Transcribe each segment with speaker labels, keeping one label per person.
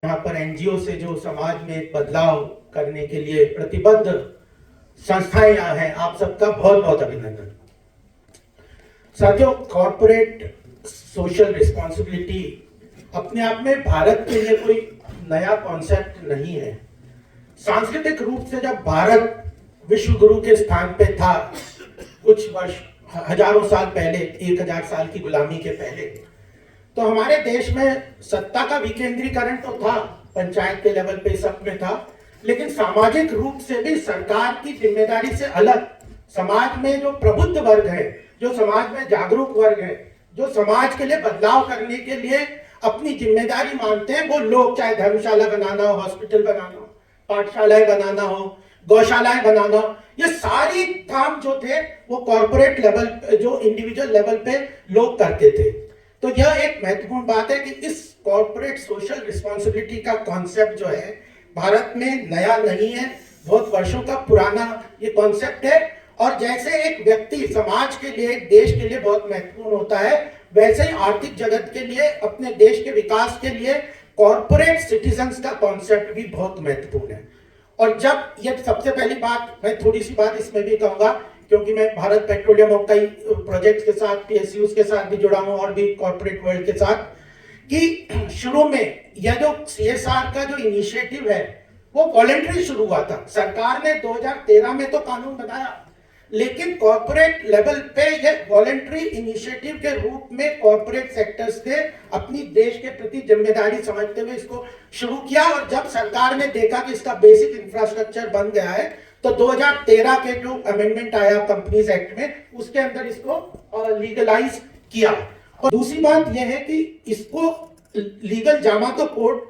Speaker 1: यहाँ पर एनजीओ से जो समाज में एक बदलाव करने के लिए प्रतिबद्ध संस्थाएं यहाँ हैं, आप सबका बहुत बहुत अभिनंदन। साथियों, कॉर्पोरेट सोशल रिस्पॉन्सिबिलिटी अपने आप में भारत के लिए कोई नया कॉन्सेप्ट नहीं है। सांस्कृतिक रूप से जब भारत विश्व गुरु के स्थान पे था कुछ वर्ष हजारों साल पहले, 1000 साल की गुलामी के पहले, तो हमारे देश में सत्ता का विकेंद्रीकरण तो था, पंचायत के लेवल पे सब में था, लेकिन सामाजिक रूप से भी सरकार की जिम्मेदारी से अलग समाज में जो प्रबुद्ध वर्ग है, जो समाज में जागरूक वर्ग है, जो समाज के लिए बदलाव करने के लिए अपनी जिम्मेदारी मानते हैं, वो लोग, चाहे धर्मशाला बनाना हो, हॉस्पिटल बनाना हो, पाठशालाएं बनाना हो, गौशालाएं बनाना हो, ये सारी काम जो थे वो कॉर्पोरेट लेवल, जो इंडिविजुअल लेवल पे लोग करते थे। तो यह एक महत्वपूर्ण बात है कि इस कॉर्पोरेट सोशल रिस्पॉन्सिबिलिटी का कॉन्सेप्ट जो है भारत में नया नहीं है, बहुत वर्षों का पुराना ये कॉन्सेप्ट है। और जैसे एक व्यक्ति समाज के लिए, देश के लिए बहुत महत्वपूर्ण होता है, वैसे ही आर्थिक जगत के लिए, अपने देश के विकास के लिए कॉर्पोरेट सिटीजन्स का कॉन्सेप्ट भी बहुत महत्वपूर्ण है। और जब ये सबसे पहली बात, मैं थोड़ी सी बात इसमें भी कहूंगा, क्योंकि मैं भारत पेट्रोलियम और कई प्रोजेक्ट के साथ, पीएसयूज के साथ भी जुड़ा हूं और भी कॉर्पोरेट वर्ल्ड के साथ, कि शुरू में यह जो सीएसआर का जो इनिशिएटिव है वो वॉलंटरी शुरू हुआ था। सरकार ने 2013 में तो कानून बनाया, लेकिन कॉर्पोरेट लेवल पे ये वॉलंटरी इनिशिएटिव के रूप में कॉर्पोरेट सेक्टर्स ने अपनी देश के प्रति जिम्मेदारी समझते हुए इसको शुरू किया। और जब सरकार ने देखा कि इसका बेसिक इंफ्रास्ट्रक्चर बन गया है, तो 2013 के जो अमेंडमेंट आया कंपनीज एक्ट में, उसके अंदर इसको लीगलाइज किया। और दूसरी बात यह है कि इसको लीगल जामा तो कोर्ट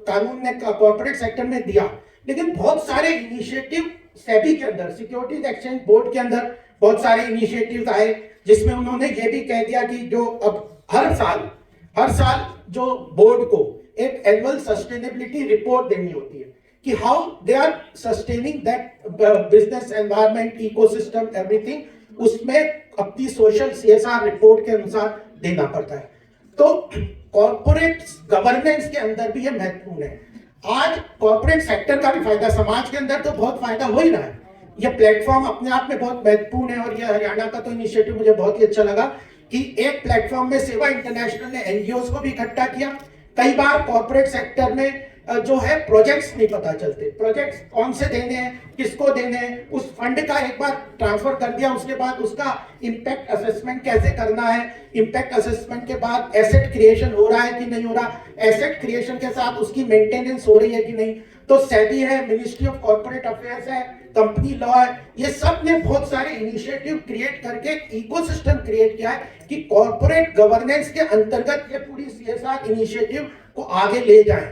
Speaker 1: कानून ने कॉर्पोरेट सेक्टर में दिया, लेकिन बहुत सारे इनिशिएटिव सेबी के अंदर, सिक्योरिटीज एक्सचेंज बोर्ड के अंदर बहुत सारे इनिशिएटिव्स आए, जिसमें उन्होंने ये भी कह दिया कि जो अब हर साल जो बोर्ड को एक एनुअल सस्टेनेबिलिटी रिपोर्ट देनी होती है कि how they are sustaining that business environment, ecosystem, everything, उसमें अपनी सोशल सीएसआर रिपोर्ट के अनुसार देना पड़ता है। तो कॉर्पोरेट गवर्नेंस के अंदर भी ये महत्वपूर्ण है। आज कॉर्पोरेट सेक्टर का भी फायदा, समाज के अंदर तो बहुत फायदा हो ही रहा है। ये प्लेटफॉर्म अपने आप में बहुत महत्वपूर्ण है। और ये हरियाणा का तो इनिशिएटिव मुझे बहुत ही अच्छा लगा कि एक प्लेटफॉर्म में सेवा इंटरनेशनल ने एनजीओस को भी इकट्ठा किया। कई बार कॉर्पोरेट सेक्टर में जो है प्रोजेक्ट्स नहीं पता चलते, प्रोजेक्ट्स कौन से देने हैं, किसको देने हैं, उस फंड का एक बार ट्रांसफर कर दिया, उसके बाद उसका इम्पैक्ट असेसमेंट कैसे करना है, इम्पैक्ट असेसमेंट के बाद एसेट क्रिएशन हो रहा है कि नहीं हो रहा, एसेट क्रिएशन के साथ उसकी मेंटेनेंस हो रही है कि नहीं। तो सेबी है, मिनिस्ट्री ऑफ कॉर्पोरेट अफेयर्स है, कंपनी लॉ है, ये सब ने बहुत सारे इनिशिएटिव क्रिएट करके इकोसिस्टम क्रिएट किया है कि कॉर्पोरेट गवर्नेंस के अंतर्गत ये पूरी सीएसआर इनिशिएटिव को आगे ले जाएं।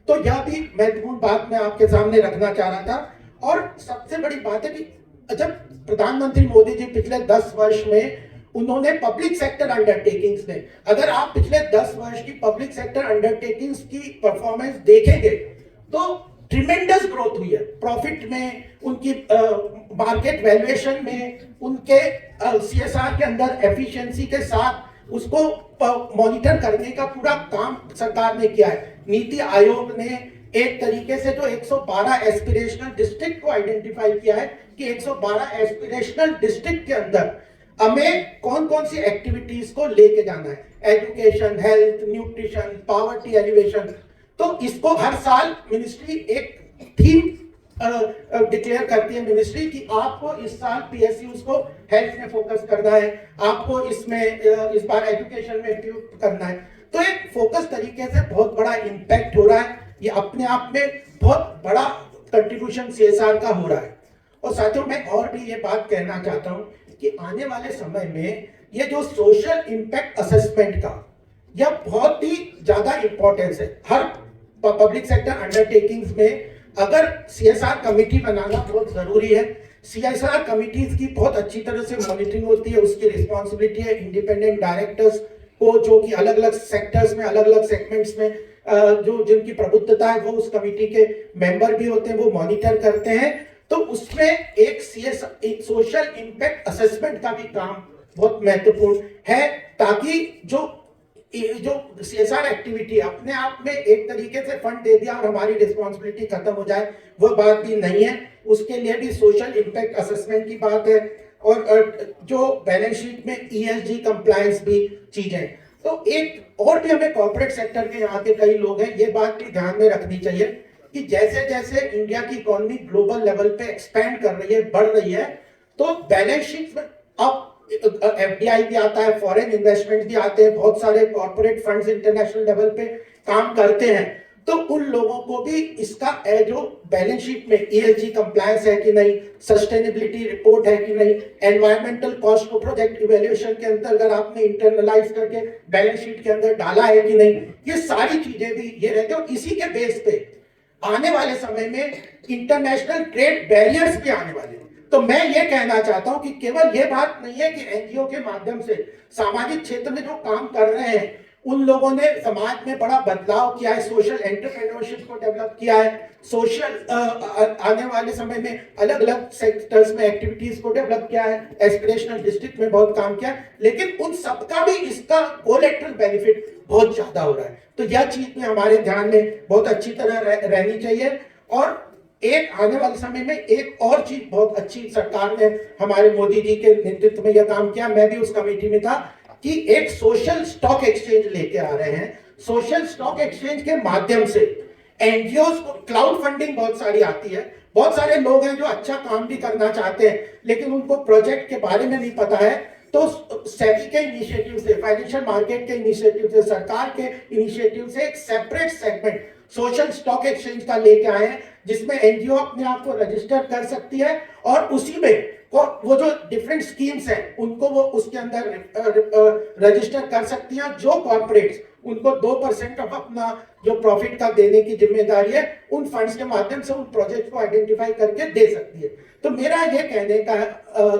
Speaker 1: तो यह भी महत्वपूर्ण बात मैं आपके सामने रखना चाह रहा था। और सबसे बड़ी बात है कि जब प्रधानमंत्री मोदी जी पिछले 10 वर्ष में उन्होंने पब्लिक सेक्टर अंडरटेकिंग्स में, अगर आप पिछले 10 वर्ष की पब्लिक सेक्टर अंडरटेकिंग्स की परफॉर्मेंस देखेंगे तो ट्रिमेंडस ग्रोथ हुई है, प्रॉफिट में, उनकी मार्केट वैल्यूएशन में, उनके सीएसआर के अंदर एफिशिएंसी के साथ उसको मॉनिटर करने का पूरा काम सरकार ने किया है। नीति आयोग ने एक तरीके से जो 112 एस्पिरेशनल डिस्ट्रिक्ट को आइडेंटिफाई किया है कि 112 एस्पिरेशनल डिस्ट्रिक्ट के अंदर हमें कौन कौन सी एक्टिविटीज को लेके जाना है, education, health, nutrition, poverty alleviation. तो इसको हर साल मिनिस्ट्री एक थीम डिक्लेयर करती है मिनिस्ट्री कि आपको इस साल पीएसयूज को हेल्थ में फोकस करना है, आपको इसमें इस बार एजुकेशन में करना है। तो एक फोकस तरीके से बहुत बड़ा इम्पैक्ट हो रहा है, ये अपने आप में बहुत बड़ा कंट्रीब्यूशन सीएसआर का हो रहा है। और साथियों, मैं और भी ये बात कहना चाहता हूं कि आने वाले समय में ये जो सोशल इम्पैक्ट असेसमेंट का यह बहुत ही ज्यादा इंपॉर्टेंस है। हर पब्लिक सेक्टर अंडरटेकिंग्स में अगर सीएसआर कमेटी बनाना बहुत जरूरी है। सीएसआर कमिटीज की बहुत अच्छी तरह से मॉनिटरिंग होती है, उसकी रिस्पॉन्सिबिलिटी है इंडिपेंडेंट डायरेक्टर्स को, जो कि अलग अलग सेक्टर्स में, अलग अलग सेगमेंट्स में जो जिनकी प्रबुद्धता है वो उस कमेटी के मेंबर भी होते हैं, वो मॉनिटर करते हैं। तो उसमें एक सोशल इम्पैक्ट असेसमेंट का भी काम बहुत महत्वपूर्ण है, ताकि जो ये जो CSR एक्टिविटी अपने आप में एक तरीके से फंड दे दिया और हमारी रिस्पॉन्सिबिलिटी खत्म हो जाए, वो बात भी नहीं है। उसके लिए भी सोशल इम्पैक्ट असेसमेंट की बात है और जो बैलेंस शीट में ESG कंप्लायंस भी चीजें। तो एक और भी हमें कॉर्पोरेट सेक्टर के यहाँ के कई लोग हैं, ये बात भी ध्यान में रखनी चाहिए कि जैसे जैसे इंडिया की इकोनॉमी ग्लोबल लेवल पे एक्सपैंड कर रही है, बढ़ रही है, तो बैलेंस शीट में अब FDI भी आता है, फॉरेन इन्वेस्टमेंट भी आते हैं, बहुत सारे कॉर्पोरेट फंड्स इंटरनेशनल लेवल पे काम करते हैं। तो उन लोगों को भी इसका जो बैलेंस शीट में ESG कंप्लायंस है कि नहीं, सस्टेनेबिलिटी रिपोर्ट है कि नहीं, एनवायरमेंटल कॉस्ट को प्रोजेक्ट इवैल्यूएशन के अंतर्गत आपने इंटरनलाइज करके बैलेंस शीट के अंदर डाला है कि नहीं, ये सारी चीजें भी ये रहते हैं। और इसी के बेस पे आने वाले समय में इंटरनेशनल ट्रेड बैरियर्स भी आने वाले हैं। तो मैं ये कहना चाहता हूं कि केवल ये बात नहीं है कि NGO के माध्यम से सामाजिक क्षेत्र में जो काम कर रहे हैं उन लोगों ने समाज में बड़ा बदलाव किया है, सोशल एंटरप्रेन्योरशिप को डेवलप किया है, सोशल आने वाले समय में अलग अलग सेक्टर्स में एक्टिविटीज को डेवलप किया है, एस्पिरेशनल डिस्ट्रिक्ट में बहुत काम किया है, लेकिन उन सबका भी इसका कोलैटरल बेनिफिट बहुत ज्यादा हो रहा है। तो यह चीज भी हमारे ध्यान में बहुत अच्छी तरह रहनी चाहिए। और एक आने वाले समय में एक और चीज बहुत अच्छी सरकार ने हमारे मोदी जी के नेतृत्व में यह काम किया, मैं भी उस कमेटी में था, कि एक सोशल स्टॉक एक्सचेंज लेके आ रहे हैं। सोशल स्टॉक एक्सचेंज के माध्यम से NGOs को क्लाउड फंडिंग बहुत सारी आती है, बहुत सारे लोग हैं जो अच्छा काम भी करना चाहते हैं लेकिन उनको प्रोजेक्ट के बारे में नहीं पता है। तो सेबी के इनिशिएटिव से, फाइनेंशियल मार्केट के इनिशिएटिव से, सरकार के इनिशिएटिव से एक separate segment social stock exchange का लेके आए हैं, जिसमें NGO अपने आप को रजिस्टर कर सकती है और उसी में वो जो डिफरेंट स्कीम्स हैं उनको वो उसके अंदर रजिस्टर कर सकती हैं। जो कॉर्पोरेट्स उनको 2% ऑफ अपना जो प्रॉफिट का देने की जिम्मेदारी है उन फंड्स के माध्यम से उन प्रोजेक्ट को आइडेंटिफाई करके दे सकती है। तो मेरा ये कहने का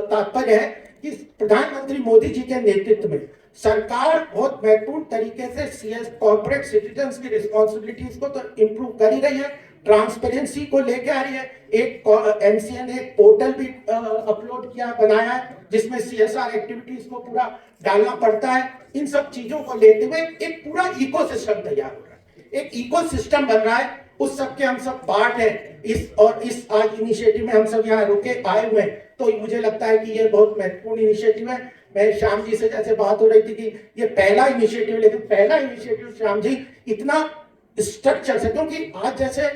Speaker 1: तात्पर्य है कि प्रधानमंत्री मोदी जी के नेतृत्व में सरकार बहुत महत्वपूर्ण तरीके से कॉर्पोरेट सिटीजन्स की रिस्पॉन्सिबिलिटीज को तो इम्प्रूव कर ही रही है, ट्रांसपेरेंसी को लेके आ रही है। एक MCA ने एक पोर्टल भी अपलोड किया, बनाया है, जिसमें CSR एक्टिविटीज को पूरा डालना पड़ता है। इन सब चीजों को लेते हुए एक पूरा इकोसिस्टम तैयार हो रहा है, एक इकोसिस्टम बन रहा है, उस सब के हम सब पार्ट हैं। इस आज इनिशिएटिव में हम सब यहाँ रुके आए हुए हैं, तो मुझे लगता है कि ये बहुत महत्वपूर्ण इनिशिएटिव है। मैं श्याम जी से जैसे बात हो रही थी कि ये पहला इनिशिएटिव, लेकिन पहला इनिशिएटिव श्याम जी इतना स्ट्रक्चर से, क्योंकि आज जैसे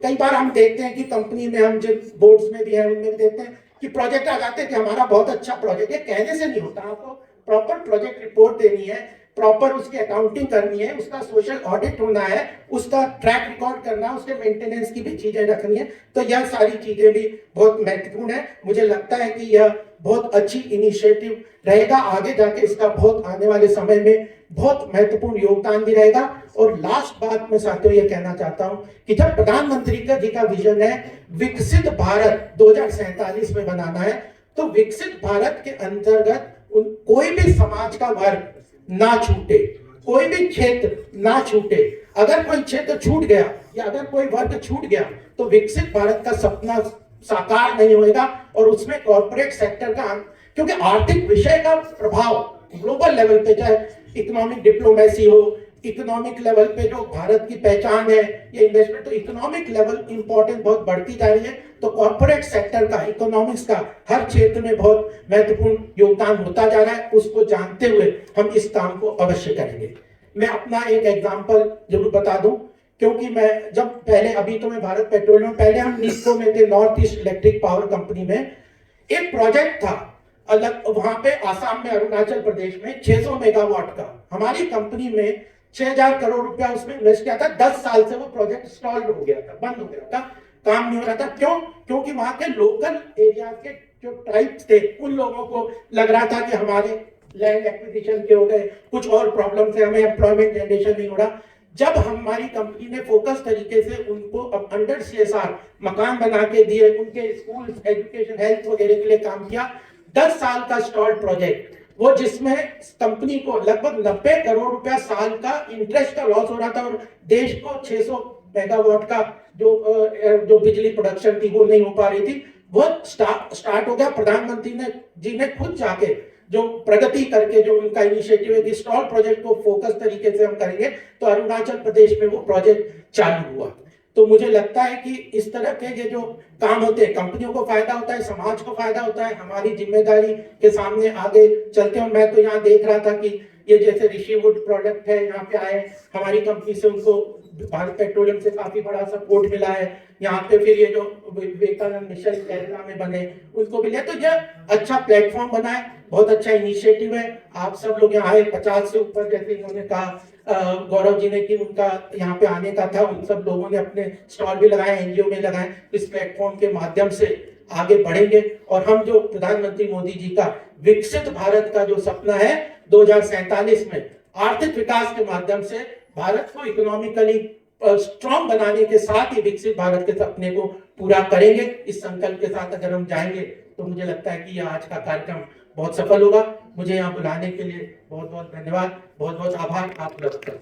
Speaker 1: कई बार हम देखते हैं कि कंपनी में हम जिन बोर्ड्स में भी हैं उनमें भी देखते हैं कि प्रोजेक्ट आ जाते हैं कि हमारा बहुत अच्छा प्रोजेक्ट है। कहने से नहीं होता, आपको प्रॉपर प्रोजेक्ट रिपोर्ट देनी है, प्रॉपर उसकी अकाउंटिंग करनी है, उसका सोशल ऑडिट होना है, उसका ट्रैक रिकॉर्ड करना है, उसके मेंटेनेंस की भी चीजें रखनी है। तो यह सारी चीजें भी बहुत महत्वपूर्ण है। मुझे लगता है कि यह बहुत अच्छी इनिशिएटिव रहेगा, आगे जाके इसका बहुत आने वाले समय में बहुत महत्वपूर्ण योगदान भी रहेगा। और लास्ट बात मैं साथियों ये कहना चाहता हूं कि जब प्रधानमंत्री का जी का विजन है विकसित भारत 2047 में बनाना है, तो विकसित भारत के अंतर्गत कोई भी समाज का वर्ग ना छूटे, कोई भी क्षेत्र ना छूटे। अगर कोई क्षेत्र छूट गया या अगर कोई वर्ग छूट गया तो विकसित भारत का सपना साकार नहीं होगा। और उसमें कॉर्पोरेट सेक्टर का, क्योंकि आर्थिक विषय का प्रभाव ग्लोबल लेवल पे, चाहे इकोनॉमिक डिप्लोमेसी हो, इकोनॉमिक लेवल पे जो भारत की पहचान है, ये इन्वेस्टमेंट, तो इकोनॉमिक लेवल इंपॉर्टेंस बहुत बढ़ती जा रही है। तो कॉर्पोरेट सेक्टर का, इकोनॉमिक्स का हर क्षेत्र में बहुत महत्वपूर्ण योगदान होता जा रहा है। उसको जानते हुए हम इस काम को अवश्य करेंगे। मैं अपना एक एग्जांपल जरूर बता दूं, क्योंकि मैं जब पहले, अभी तो मैं भारत पेट्रोलियम, पहले हम निस्को में थे, north east electric power company में। एक प्रोजेक्ट था अलग वहां पे आसाम में, अरुणाचल प्रदेश में 600 मेगावाट का। हमारी कंपनी में 6000 करोड़ रुपया उसमें इन्वेस्ट किया था। 10 साल से वो प्रोजेक्ट स्टॉल हो गया था, बंद हो गया था, काम नहीं हो रहा था। क्यों? क्योंकि वहां के लोकल एरिया के जो ट्राइब्स थे उन लोगों को लग रहा था कि हमारे लैंड एक्विजिशन के हो गए, कुछ और प्रॉब्लम से हमें एम्प्लॉयमेंट जनरेशन नहीं हो रहा। जब हमारी कंपनी ने फोकस तरीके से उनको अब अंडर CSR मकान बना के दिए, उनके स्कूल, एजुकेशन, हेल्थ वगैरह के लिए काम किया, 10 साल का स्टॉल्ड प्रोजेक्ट, वो जिसमें कंपनी को लगभग 90 करोड़ रुपया साल का इंटरेस्ट का लॉस हो रहा था और देश को 600 मेगावाट का जो बिजली प्रोडक्शन थी वो नहीं हो पा रही थी। वो स्टार्ट हो गया। प्रधानमंत्री जी ने खुद जाके जो प्रगति करके जो उनका इनिशिएटिव है कि स्टॉल प्रोजेक्ट को फोकस तरीके से हम करेंगे, तो अरुणाचल प्रदेश में वो प्रोजेक्ट चालू हुआ। तो मुझे लगता है कि इस तरह के ये जो काम होते हैं, कंपनियों को फायदा होता है, समाज को फायदा होता है, हमारी जिम्मेदारी के सामने आगे चलते हैं। मैं तो यहाँ देख रहा था कि ये जैसे ऋषि वुड प्रोडक्ट है, यहाँ पे आए हमारी कंपनी से, उनको भारत पेट्रोलियम से काफी बड़ा सपोर्ट मिला है। यहाँ पे फिर ये जो विवेकानंद मिशन केरला में बने, उनको भी लिया। तो ये अच्छा प्लेटफॉर्म बना है, बहुत अच्छा इनिशिएटिव है। आप सब लोग यहाँ आए, 50 से ऊपर जैसे इन्होंने कहा गौरव जी ने कि उनका यहाँ पे आने का था, उन सब लोगों ने अपने स्टॉल भी लगाए, एनजीओ में लगाए। इस प्लेटफॉर्म के माध्यम से आगे बढ़ेंगे और हम जो प्रधानमंत्री मोदी जी का विकसित भारत का जो सपना है 2047 में, आर्थिक विकास के माध्यम से भारत को इकोनॉमिकली स्ट्रॉन्ग बनाने के साथ ही विकसित भारत के सपने को पूरा करेंगे। इस संकल्प के साथ अगर हम जाएंगे तो मुझे लगता है कि यह आज का कार्यक्रम बहुत सफल होगा। मुझे यहाँ बुलाने के लिए बहुत बहुत धन्यवाद, बहुत बहुत आभार आप लोग का।